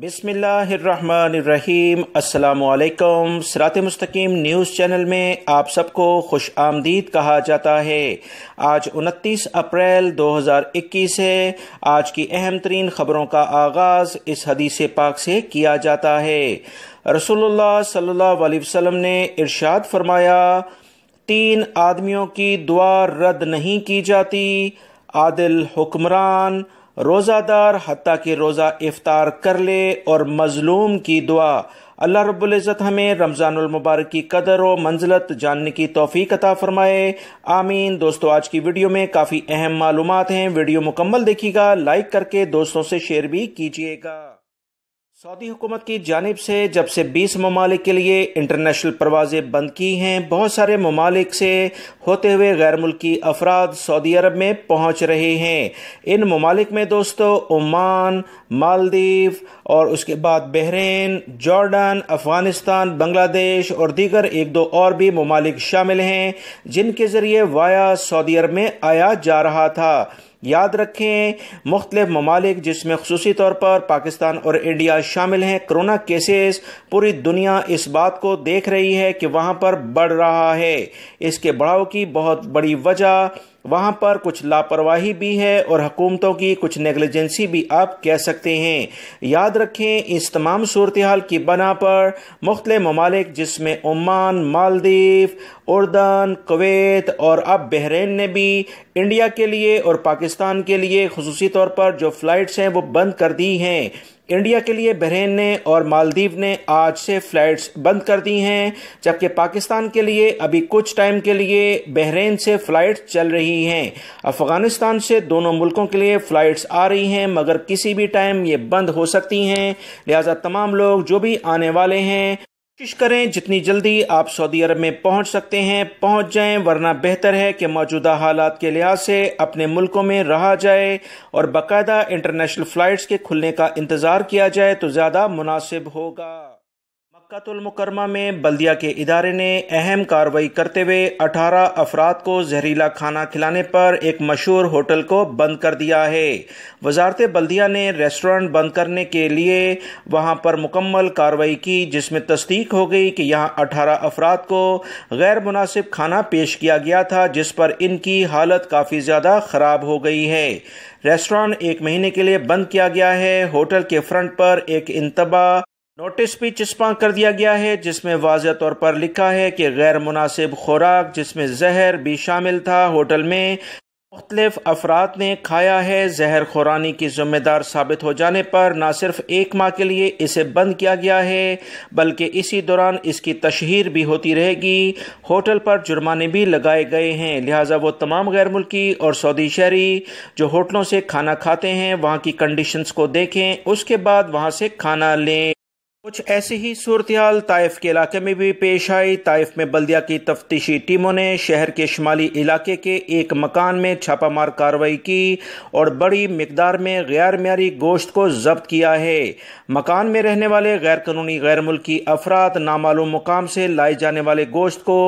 बिस्मिल्लाहिर्रहमानिर्रहीम। अस्सलामु अलैकुम। सिरात मुस्तकीम न्यूज़ चैनल में आप सबको खुश आमदीद कहा जाता है। आज 29 अप्रैल 2021 है। आज की अहम तरीन खबरों का आगाज़ इस हदीस पाक से किया जाता है। रसूलुल्लाह सल्लल्लाहु अलैहि वसल्लम ने इरशाद फरमाया, 3 आदमियों की दुआ रद्द नहीं की जाती, आदिल हुक्मरान, रोज़ादार हत्ता कि रोज़ा इफ्तार कर ले, और मज़लूम की दुआ। अल्लाह रब्बुल इज़्ज़त हमें रमज़ानुल मुबारक की कदर और मंज़िलत जानने की तौफ़ीक अता फ़रमाए, आमीन। दोस्तों, आज की वीडियो में काफ़ी अहम मालूमात हैं। वीडियो मुकम्मल देखिएगा, लाइक करके दोस्तों से शेयर भी कीजिएगा। सऊदी हुकूमत की जानिब से जब से 20 ममालिक के लिए इंटरनेशनल परवाज़ें बंद की हैं, बहुत सारे ममालिक से होते हुए गैर मुल्की अफराद सऊदी अरब में पहुंच रहे हैं। इन ममालिक में दोस्तों ओमान, मालदीव और उसके बाद बहरीन, जॉर्डन, अफगानिस्तान, बांग्लादेश और दीगर 1-2 और भी ममालिक शामिल हैं, जिनके ज़रिए वाया सऊदी अरब में आया जा रहा था। याद रखें, मुख्तलिफ ममालिक जिसमें खुसूसी तौर पर पाकिस्तान और इंडिया शामिल हैं, कोरोना केसेस पूरी दुनिया इस बात को देख रही है कि वहां पर बढ़ रहा है। इसके बढ़ाव की बहुत बड़ी वजह वहां पर कुछ लापरवाही भी है और हुकूमतों की कुछ नेगलिजेंसी भी आप कह सकते हैं। याद रखें, इस तमाम सूरत हाल की बना पर मुख्तलिफ ममालिक जिसमें ओमान, मालदीव, उर्दन, कुवैत और अब बहरीन ने भी इंडिया के लिए और पाकिस्तान के लिए खुसूसी तौर पर जो फ़्लाइट्स हैं वो बंद कर दी हैं। इंडिया के लिए बहरीन ने और मालदीव ने आज से फ़्लाइट्स बंद कर दी हैं, जबकि पाकिस्तान के लिए अभी कुछ टाइम के लिए बहरीन से फ़्लाइट्स चल रही हैं। अफ़गानिस्तान से दोनों मुल्कों के लिए फ़्लाइट्स आ रही हैं, मगर किसी भी टाइम ये बंद हो सकती हैं। लिहाजा तमाम लोग जो भी आने वाले हैं कोशिश करें जितनी जल्दी आप सऊदी अरब में पहुंच सकते हैं पहुंच जाएं, वरना बेहतर है कि मौजूदा हालात के लिहाज से अपने मुल्कों में रहा जाए और बाकायदा इंटरनेशनल फ़्लाइट्स के खुलने का इंतज़ार किया जाए तो ज़्यादा मुनासिब होगा। मक्कातुल मुकर्रमा में बल्दिया के इदारे ने अहम कार्रवाई करते हुए 18 अफराद को जहरीला खाना खिलाने पर एक मशहूर होटल को बंद कर दिया है। वजारत बल्दिया ने रेस्टोरेंट बंद करने के लिए वहां पर मुकम्मल कार्रवाई की, जिसमें तस्दीक हो गई कि यहां 18 अफराद को गैर मुनासिब खाना पेश किया गया था, जिस पर इनकी हालत काफ़ी ज़्यादा ख़राब हो गई है। रेस्टोरेंट 1 महीने के लिए बंद किया गया है। होटल के फ्रंट पर एक इंतबाह नोटिस भी चिस्पा कर दिया गया है, जिसमें वाज़ेह तौर पर लिखा है कि गैर मुनासिब खुराक जिसमें जहर भी शामिल था, होटल में मुख्तलिफ अफराद ने खाया है। जहर खुरानी की जिम्मेदार साबित हो जाने पर न सिर्फ 1 माह के लिए इसे बंद किया गया है, बल्कि इसी दौरान इसकी तशहीर भी होती रहेगी। होटल पर जुर्माने भी लगाए गए हैं। लिहाजा वो तमाम गैर मुल्की और सऊदी शहरी जो होटलों से खाना खाते हैं, वहाँ की कंडीशंस को देखें, उसके बाद वहाँ से खाना लें। कुछ ऐसी ही सूरत हाल ताइफ के इलाके में भी पेश आई। ताइफ में बल्दिया की तफ्तीशी टीमों ने शहर के शुमाली इलाके के एक मकान में छापामार कार्रवाई की और बड़ी मिकदार में गैर मियारी गोश्त को जब्त किया है। मकान में रहने वाले गैर कानूनी गैर मुल्की अफराद नामालूम मुकाम से लाए जाने वाले गोश्त को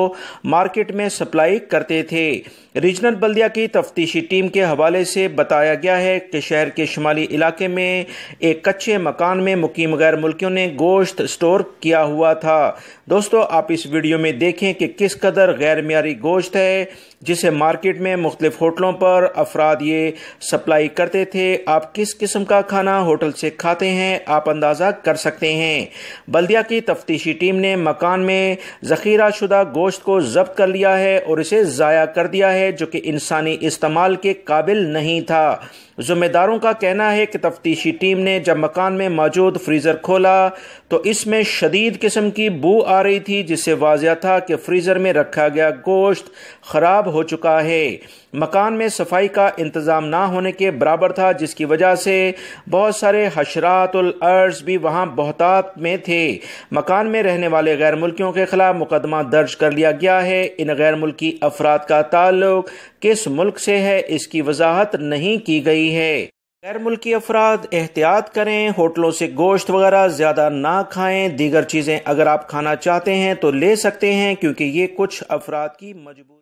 मार्केट में सप्लाई करते थे। रीजनल बल्दिया की तफ्तीशी टीम के हवाले से बताया गया है कि शहर के शुमाली इलाके में एक कच्चे मकान में मुकीम गैर मुल्कियों ने गोश्त स्टोर किया हुआ था। दोस्तों, आप इस वीडियो में देखें कि किस कदर गैर मियारी गोश्त है, जिसे मार्केट में मुख्तलिफ होटलों पर अफराद ये सप्लाई करते थे। आप किस किस्म का खाना होटल से खाते हैं आप अंदाज़ा कर सकते हैं। बल्दिया की तफ्तीशी टीम ने मकान में ज़ख़ीरा शुदा गोश्त को जब्त कर लिया है और इसे ज़ाया कर दिया है, जो कि इंसानी इस्तेमाल के काबिल नहीं था। ज़िम्मेदारों का कहना है कि तफ्तीशी टीम ने जब मकान में मौजूद फ्रीज़र खोला तो इसमें शदीद किस्म की बू आ रही थी, जिससे वाज़ेह था कि फ्रीज़र में रखा गया गोश्त ख़राब हो चुका है। मकान में सफाई का इंतज़ाम ना होने के बराबर था, जिसकी वजह से बहुत सारे हशरातुल अर्ज़ भी वहाँ बहुतात में थे। मकान में रहने वाले गैर मुल्कियों के खिलाफ मुकदमा दर्ज कर लिया गया है। इन गैर मुल्की अफराद का ताल्लुक किस मुल्क से है, इसकी वजाहत नहीं की गई है। गैर मुल्की अफराद एहतियात करें, होटलों से गोश्त वगैरह ज़्यादा ना खाएं। दीगर चीज़ें अगर आप खाना चाहते हैं तो ले सकते हैं, क्योंकि ये कुछ अफराद की मजबूरी।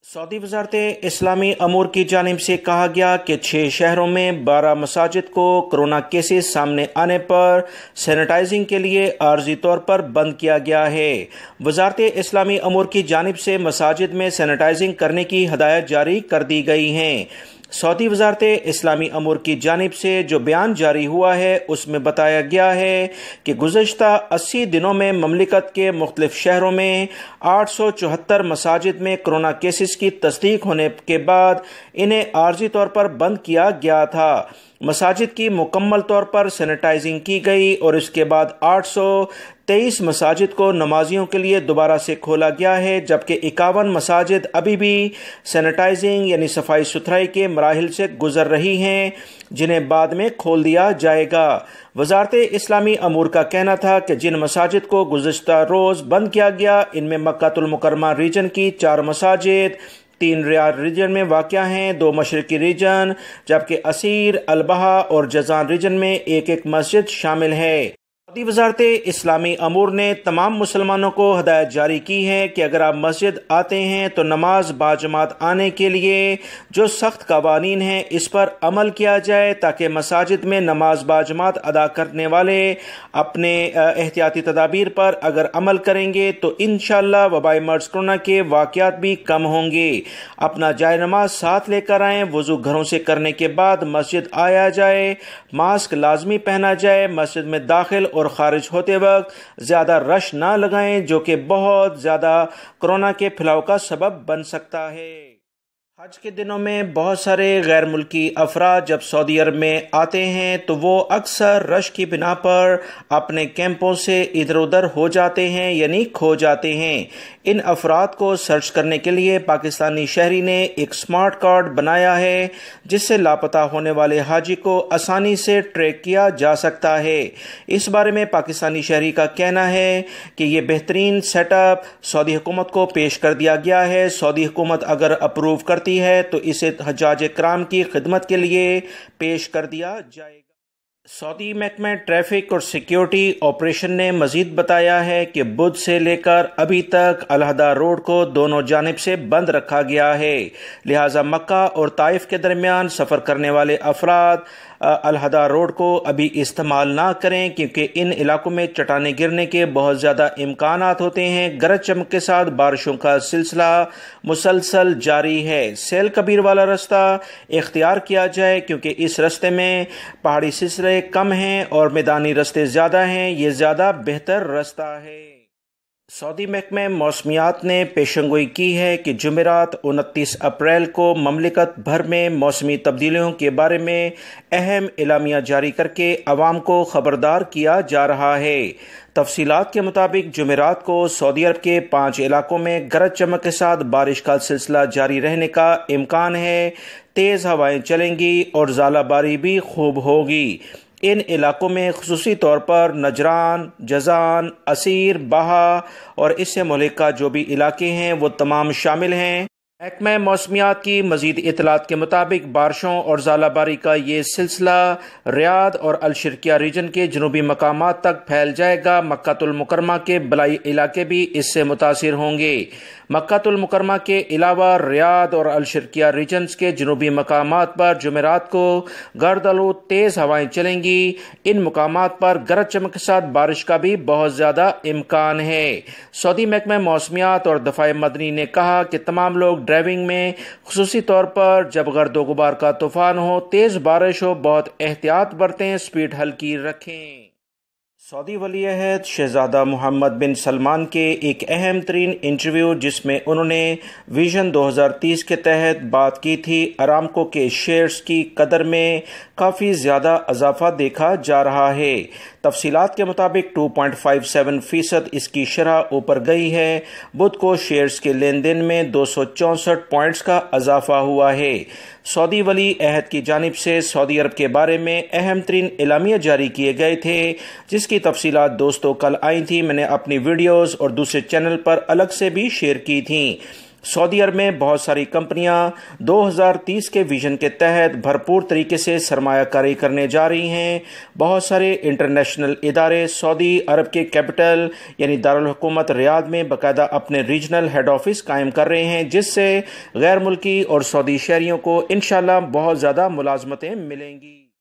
سعودی وزارت اسلامی امور کی جانب سے کہا گیا کہ 6 شہروں میں 12 مساجد کو کرونا کیسز سامنے آنے پر سینیٹائزنگ کے لیے عارضی طور پر بند کیا گیا ہے۔ وزارت اسلامی امور کی جانب سے مساجد میں سینیٹائزنگ کرنے کی ہدایت جاری کر دی گئی ہیں۔ سعودی وزارت اسلامی امور کی جانب سے جو بیان جاری ہوا ہے اس میں بتایا گیا ہے کہ گزشتہ 80 دنوں میں مملکت کے مختلف شہروں میں 874 مساجد میں کرونا کیسز کی تصدیق ہونے کے بعد انہیں عارضی طور پر بند کیا گیا تھا۔ مساجد کی مکمل طور پر سینیٹائزنگ کی گئی اور اس کے بعد 823 مساجد کو نمازیوں کے لیے دوبارہ سے کھولا گیا ہے، جبکہ 51 مساجد ابھی بھی سینیٹائزنگ یعنی صفائی ستھرائی کے مراحل سے گزر رہی ہیں، جنہیں بعد میں کھول دیا جائے گا۔ وزارت اسلامی امور کا کہنا تھا کہ جن مساجد کو گزشتہ روز بند کیا گیا ان میں مکہ المکرمہ ریجن کی 4 مساجد، 3 ریاض ریجن میں واقع ہیں، 2 مشرقی ریجن، جبکہ اسیر، البہا اور جازان ریجن میں ایک مسجد شامل ہے۔ سعودی وزارت اسلامی امور نے تمام مسلمانوں کو ہدایت جاری کی ہے کہ اگر آپ مسجد آتے ہیں تو نماز باجماعت آنے کے لیے جو سخت قوانین ہیں اس پر عمل کیا جائے، تاکہ مساجد میں نماز باجماعت ادا کرنے والے اپنے احتیاطی تدابیر پر اگر عمل کریں گے تو انشاءاللہ وبائی مرض کرونا کے واقعات بھی کم ہوں گے۔ اپنا جائے نماز ساتھ لے کر آئیں، وضو گھروں سے کرنے کے بعد مسجد آیا جائے، ماسک لازمی پہنا جائے، مسجد میں داخل اور خارج ہوتے وقت زیادہ رش نہ لگائیں جو کہ بہت زیادہ کورونا کے پھیلاؤ کا سبب بن سکتا ہے۔ حج کے دنوں میں بہت سارے غیر ملکی افراد جب سعودی عرب میں آتے ہیں تو وہ اکثر رش کی بنا پر اپنے کیمپوں سے ادھر ادھر ہو جاتے ہیں یعنی کھو جاتے ہیں۔ ان افراد کو سرچ کرنے کے لیے پاکستانی شہری نے ایک سمارٹ کارڈ بنایا ہے جس سے لاپتہ ہونے والے حاجی کو آسانی سے ٹریک کیا جا سکتا ہے۔ اس بارے میں پاکستانی شہری کا کہنا ہے کہ یہ بہترین سیٹ اپ سعودی حکومت کو پیش کر دیا گیا ہے۔ سعودی حکومت اگر اپروو کرتی ہے تو اسے حجاج کرام کی خدمت کے لیے پیش کر دیا جائے گا۔ سعودی محکمہ ٹریفک اور سیکیورٹی آپریشن نے مزید بتایا ہے کہ بدھ سے لے کر ابھی تک الہدہ روڈ کو دونوں جانب سے بند رکھا گیا ہے، لہٰذا مکہ اور طائف کے درمیان سفر کرنے والے افراد الہدہ روڈ کو ابھی استعمال نہ کریں، کیونکہ ان علاقوں میں چٹانیں گرنے کے بہت زیادہ امکانات ہوتے ہیں۔ گرج چمک کے ساتھ بارشوں کا سلسلہ مسلسل جاری ہے۔ سیل کبیر والا رستہ اختیار کیا جائے کیونکہ اس رستے میں پہاڑی سلسلے کم ہیں اور میدانی رستے زیادہ ہیں، یہ زیادہ بہتر رستہ ہے۔ سعودی محکمہ موسمیات نے پیشنگوئی کی ہے کہ جمعرات 29 اپریل کو مملکت بھر میں موسمی تبدیلیوں کے بارے میں اہم اعلامیہ جاری کر کے عوام کو خبردار کیا جا رہا ہے۔ تفصیلات کے مطابق جمعرات کو سعودی عرب کے 5 علاقوں میں گرج چمک کے ساتھ بارش کا سلسلہ جاری رہنے کا امکان ہے، تیز ہوائیں چلیں گی اور ژالہ باری بھی خوب ہوگی۔ ان علاقوں میں خصوصی طور پر نجران، جازان، اسیر، بہا اور اس سے ملحقہ جو بھی علاقے ہیں وہ تمام شامل ہیں۔ محکمہ موسمیات کی مزید اطلاعات کے مطابق بارشوں اور ژالہ باری کا یہ سلسلہ ریاض اور الشرقیہ ریجن کے جنوبی مقامات تک پھیل جائے گا۔ مکہ المکرمہ کے بالائی علاقے بھی اس سے متاثر ہوں گے۔ مکہ المکرمہ کے علاوہ ریاض اور الشرقیہ ریجنز کے جنوبی مقامات پر جمعرات کو گرد آلود تیز ہوائیں چلیں گی۔ ان مقامات پر گرج چمک کے ساتھ بارش کا بھی بہت زیادہ امکان ہے۔ سعودی محکمہ موسمیات اور دفاع مدنی نے کہا کہ تمام لوگ ڈرائیونگ میں خصوصی طور پر جب گرد و غبار کا طوفان ہو، تیز بارش ہو، بہت احتیاط برتیں، سپیڈ ہلکی رکھیں۔ سعودی ولی عہد شہزادہ محمد بن سلمان کے ایک اہم ترین انٹرویو جس میں انہوں نے ویژن 2030 کے تحت بات کی تھی، ارامکو کے شیئرز کی قدر میں کافی زیادہ اضافہ دیکھا جا رہا ہے۔ تفصیلات کے مطابق 2.57% اس کی شرح اوپر گئی ہے۔ بدھ کو شیئرز کے لین دین میں 264 پوائنٹس کا اضافہ ہوا ہے۔ سعودی ولی عہد کی جانب سے سعودی عرب کے بارے میں اہم ترین اعلامیہ جاری کیے گئے تھے، جس کی تفصیلات دوستوں کل آئی تھیں، میں نے اپنی ویڈیوز اور دوسرے چینل پر الگ سے بھی شیئر کی تھیں۔ सऊदी अरब में बहुत सारी कंपनियां 2030 के विजन के तहत भरपूर तरीके से सरमायाकारी करने जा रही हैं। बहुत सारे इंटरनेशनल इदारे सऊदी अरब के कैपिटल यानी दारुल हुकूमत रियाद में बाकायदा अपने रीजनल हेड ऑफिस कायम कर रहे हैं, जिससे गैर मुल्की और सऊदी शहरियों को इंशाल्लाह बहुत ज़्यादा मुलाजमतें मिलेंगी।